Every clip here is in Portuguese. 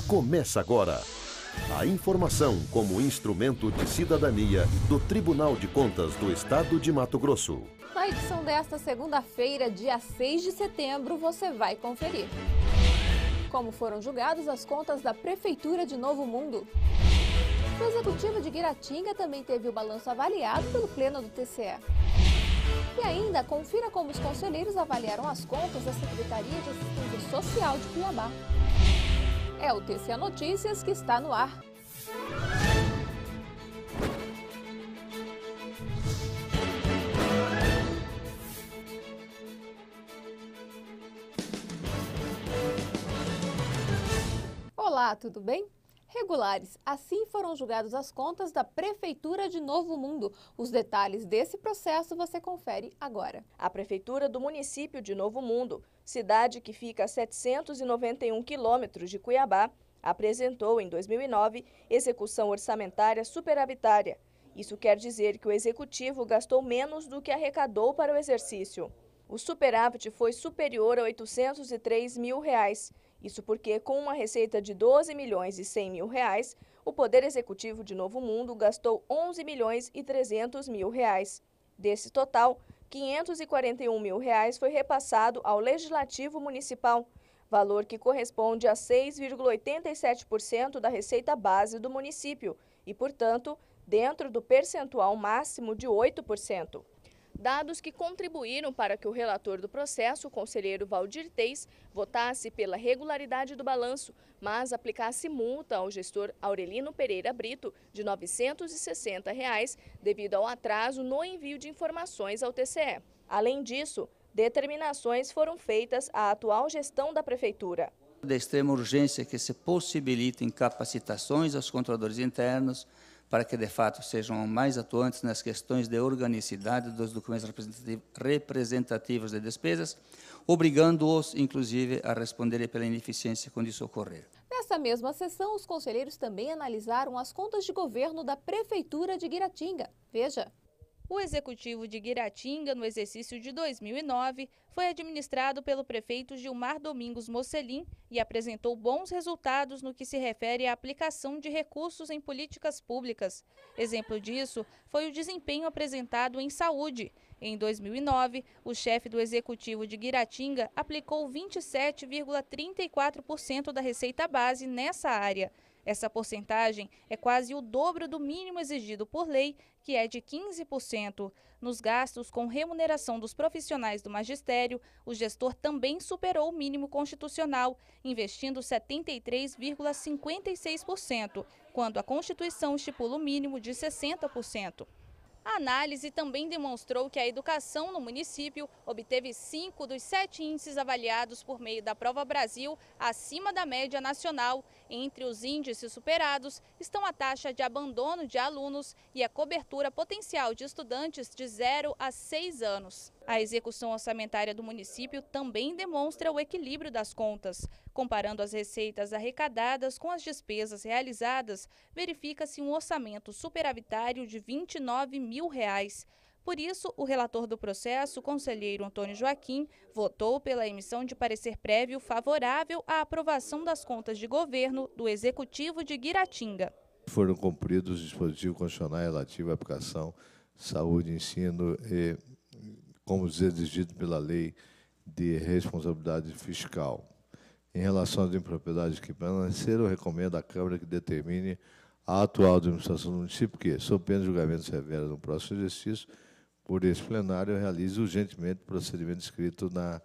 Começa agora. A informação como instrumento de cidadania do Tribunal de Contas do Estado de Mato Grosso. Na edição desta segunda-feira, dia 6 de setembro, você vai conferir. Como foram julgadas as contas da Prefeitura de Novo Mundo. O Executivo de Guiratinga também teve o balanço avaliado pelo Pleno do TCE. E ainda, confira como os conselheiros avaliaram as contas da Secretaria de Assistência Social de Cuiabá. É o TCE Notícias que está no ar. Olá, tudo bem? Regulares, assim foram julgadas as contas da Prefeitura de Novo Mundo. Os detalhes desse processo você confere agora. A Prefeitura do município de Novo Mundo, cidade que fica a 791 quilômetros de Cuiabá, apresentou em 2009 execução orçamentária superavitária. Isso quer dizer que o Executivo gastou menos do que arrecadou para o exercício. O superávit foi superior a R$ 803 mil. Isso porque, com uma receita de R$ 12 milhões e 100 mil, o Poder Executivo de Novo Mundo gastou R$ 11 milhões e 300 mil. Desse total, R$ 541 mil foi repassado ao Legislativo Municipal, valor que corresponde a 6,87% da receita base do município e, portanto, dentro do percentual máximo de 8%. Dados que contribuíram para que o relator do processo, o conselheiro Valdir Teis, votasse pela regularidade do balanço, mas aplicasse multa ao gestor Aurelino Pereira Brito de R$ 960 devido ao atraso no envio de informações ao TCE. Além disso, determinações foram feitas à atual gestão da Prefeitura. De extrema urgência que se possibilitem capacitações aos controladores internos, para que, de fato, sejam mais atuantes nas questões de organicidade dos documentos representativos de despesas, obrigando-os, inclusive, a responderem pela ineficiência quando isso ocorrer. Nessa mesma sessão, os conselheiros também analisaram as contas de governo da Prefeitura de Guiratinga. Veja. O Executivo de Guiratinga, no exercício de 2009, foi administrado pelo prefeito Gilmar Domingos Mocelin e apresentou bons resultados no que se refere à aplicação de recursos em políticas públicas. Exemplo disso foi o desempenho apresentado em saúde. Em 2009, o chefe do Executivo de Guiratinga aplicou 27,34% da receita base nessa área. Essa porcentagem é quase o dobro do mínimo exigido por lei, que é de 15%. Nos gastos com remuneração dos profissionais do magistério, o gestor também superou o mínimo constitucional, investindo 73,56%, quando a Constituição estipula o mínimo de 60%. A análise também demonstrou que a educação no município obteve 5 dos 7 índices avaliados por meio da Prova Brasil acima da média nacional. Entre os índices superados estão a taxa de abandono de alunos e a cobertura potencial de estudantes de 0 a 6 anos. A execução orçamentária do município também demonstra o equilíbrio das contas. Comparando as receitas arrecadadas com as despesas realizadas, verifica-se um orçamento superavitário de R$ 29 mil. Por isso, o relator do processo, o conselheiro Antônio Joaquim, votou pela emissão de parecer prévio favorável à aprovação das contas de governo do Executivo de Guiratinga. Foram cumpridos os dispositivos constitucionais relativos à aplicação, saúde, ensino e como exigido pela lei de responsabilidade fiscal. Em relação às impropriedades que permaneceram, eu recomendo à Câmara que determine a atual administração do município que, sob pena de julgamento severo no próximo exercício, por esse plenário, realize urgentemente o procedimento escrito nas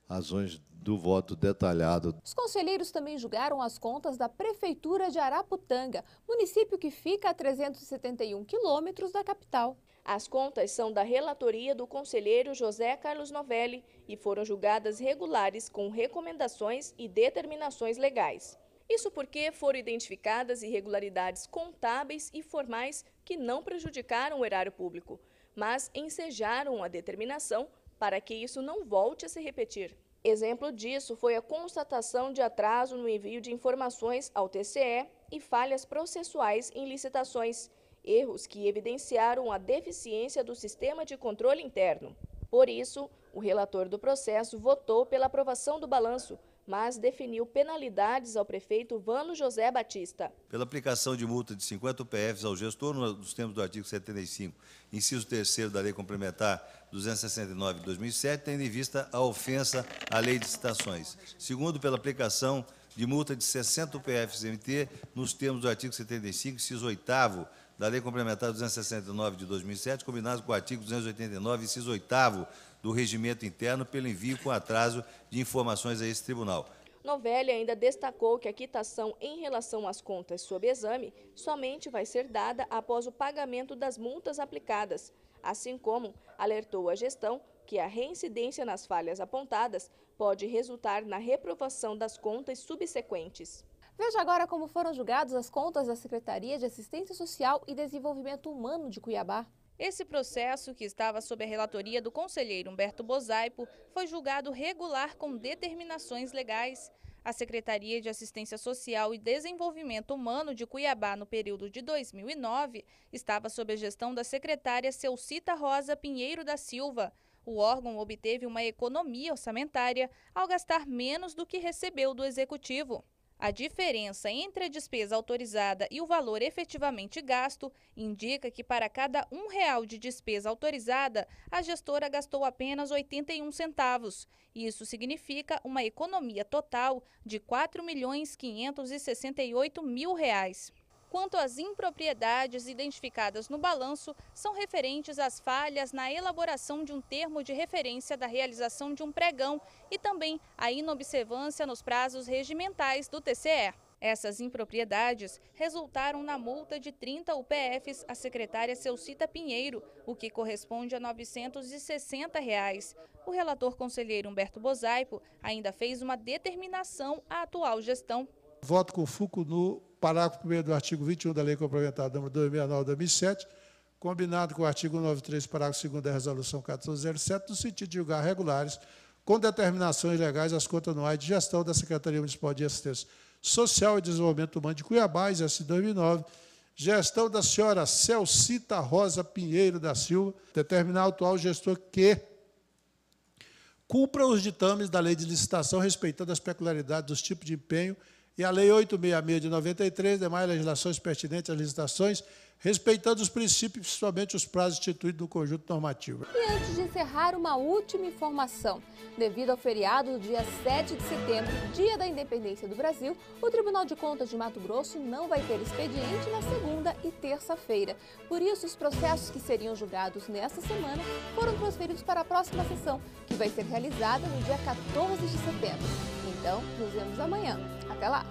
razões do voto detalhado. Os conselheiros também julgaram as contas da Prefeitura de Araputanga, município que fica a 371 quilômetros da capital. As contas são da relatoria do conselheiro José Carlos Novelli e foram julgadas regulares com recomendações e determinações legais. Isso porque foram identificadas irregularidades contábeis e formais que não prejudicaram o erário público, mas ensejaram a determinação para que isso não volte a se repetir. Exemplo disso foi a constatação de atraso no envio de informações ao TCE e falhas processuais em licitações, erros que evidenciaram a deficiência do sistema de controle interno. Por isso, o relator do processo votou pela aprovação do balanço, mas definiu penalidades ao prefeito Vano José Batista. Pela aplicação de multa de 50 UPFs ao gestor, nos termos do artigo 75, inciso 3º da Lei Complementar 269 de 2007, tendo em vista a ofensa à Lei de Licitações. Segundo, pela aplicação de multa de 60 UPFs-MT, nos termos do artigo 75, inciso 8º da Lei Complementar 269 de 2007, combinado com o artigo 289, inciso 8º do Regimento Interno, pelo envio com atraso de informações a esse tribunal. Novelli ainda destacou que a quitação em relação às contas sob exame somente vai ser dada após o pagamento das multas aplicadas, assim como alertou a gestão que a reincidência nas falhas apontadas pode resultar na reprovação das contas subsequentes. Veja agora como foram julgadas as contas da Secretaria de Assistência Social e Desenvolvimento Humano de Cuiabá. Esse processo, que estava sob a relatoria do conselheiro Humberto Bosaipo, foi julgado regular com determinações legais. A Secretaria de Assistência Social e Desenvolvimento Humano de Cuiabá, no período de 2009, estava sob a gestão da secretária Celcita Rosa Pinheiro da Silva. O órgão obteve uma economia orçamentária ao gastar menos do que recebeu do Executivo. A diferença entre a despesa autorizada e o valor efetivamente gasto indica que para cada R$1 de despesa autorizada, a gestora gastou apenas 81 centavos. Isso significa uma economia total de R$ 4.568.000. Quanto às impropriedades identificadas no balanço, são referentes às falhas na elaboração de um termo de referência da realização de um pregão e também à inobservância nos prazos regimentais do TCE. Essas impropriedades resultaram na multa de 30 UPFs à secretária Celcita Pinheiro, o que corresponde a R$ 960. O relator conselheiro Humberto Bosaipo ainda fez uma determinação à atual gestão. Voto com fulcro no parágrafo 1º do artigo 21 da Lei Complementar nº 269/2007, combinado com o artigo 93, parágrafo 2º da Resolução 1407, no sentido de julgar regulares, com determinações legais, as contas anuais de gestão da Secretaria Municipal de Assistência Social e Desenvolvimento Humano de Cuiabá, exercício 2009, gestão da senhora Celcita Rosa Pinheiro da Silva, determinar o atual gestor que cumpra os ditames da Lei de Licitação, respeitando as peculiaridades dos tipos de empenho e a Lei 866 de 93, demais legislações pertinentes às licitações, respeitando os princípios, principalmente os prazos instituídos no conjunto normativo. E antes de encerrar, uma última informação. Devido ao feriado do dia 7 de setembro, Dia da Independência do Brasil, o Tribunal de Contas de Mato Grosso não vai ter expediente na segunda e terça-feira. Por isso, os processos que seriam julgados nesta semana foram transferidos para a próxima sessão, que vai ser realizada no dia 14 de setembro. Então, nos vemos amanhã. Até lá!